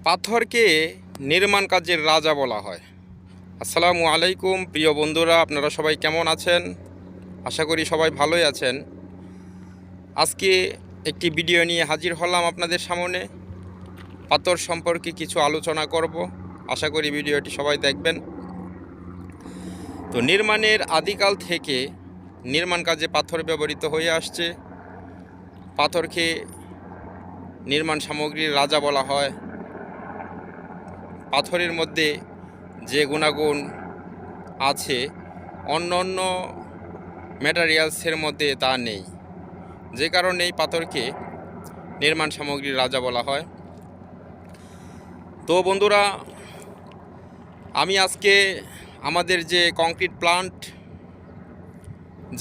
পাথরকে নির্মাণ কাজের রাজা বলা হয়। আসসালামু আলাইকুম প্রিয় বন্ধুরা, আপনারা সবাই কেমন আছেন? আশা করি সবাই ভালোই আছেন। আজকে একটি ভিডিও নিয়ে হাজির হলাম আপনাদের সামনে। পাথর সম্পর্কে কিছু আলোচনা করব। আশা করি ভিডিওটি সবাই দেখবেন। তো নির্মাণের আদিকাল থেকে নির্মাণ কাজে পাথর ব্যবহৃত হয়ে আসছে। পাথরকে নির্মাণ সামগ্রীর রাজা বলা হয়। পাথরের মধ্যে যে গুণাগুণ আছে অন্য অন্য ম্যাটেরিয়ালসের মধ্যে তা নেই, যে কারণেই পাথরকে নির্মাণ সামগ্রীর রাজা বলা হয়। তো বন্ধুরা, আমি আজকে আমাদের যে কংক্রিট প্লান্ট,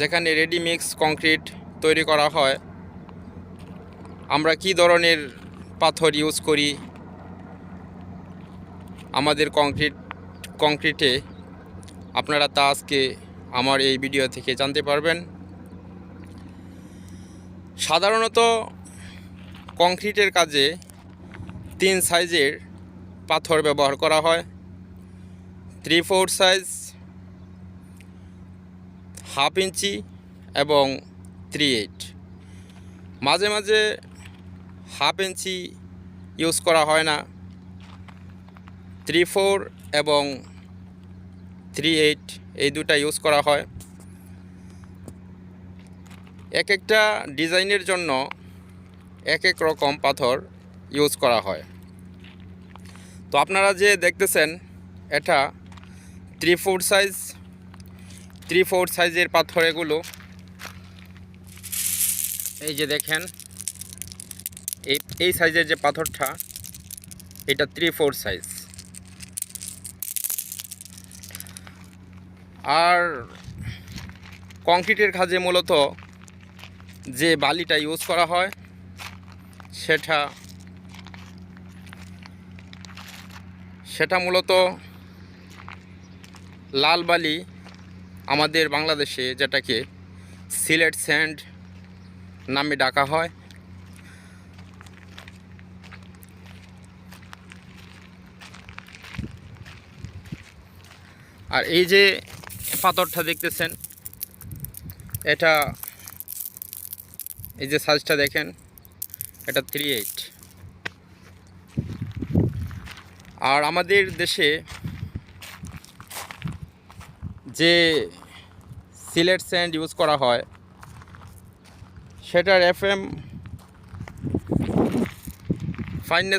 যেখানে রেডিমিক্স কংক্রিট তৈরি করা হয়, আমরা কি ধরনের পাথর ইউজ করি আমাদের কংক্রিটে, আপনারা তা আজকে আমার এই ভিডিও থেকে জানতে পারবেন। সাধারণত কংক্রিটের কাজে 3 সাইজের পাথর ব্যবহার করা হয়: 3/4 সাইজ, 1/2 ইঞ্চি এবং 3/8। মাঝে মাঝে 1/2 ইঞ্চি ইউজ করা হয় না, 3/4 এবং 3/8 এই দুটা ইউজ করা হয়। এক একটা ডিজাইনের জন্য এক এক রকম পাথর ইউজ করা হয়। তো আপনারা যে দেখতেছেন, এটা 3/4 সাইজ। 3/4 সাইজের পাথর এগুলো। এই যে দেখেন, এই সাইজের যে পাথরটা, এটা 3/4 সাইজ। আর কংক্রিটের কাজে মূলত যে বালিটা ইউজ করা হয় সেটা মূলত লাল বালি, আমাদের বাংলাদেশে যেটাকে সিলেট স্যান্ড নামে ডাকা হয়। আর এই যে পাথরটা দেখতেছেন, এটা এই যে সাইজটা দেখেন, এটা 3/8। আর আমাদের দেশে যে সিলেট স্যান্ড ইউজ করা হয়, সেটার FM ফাইননেস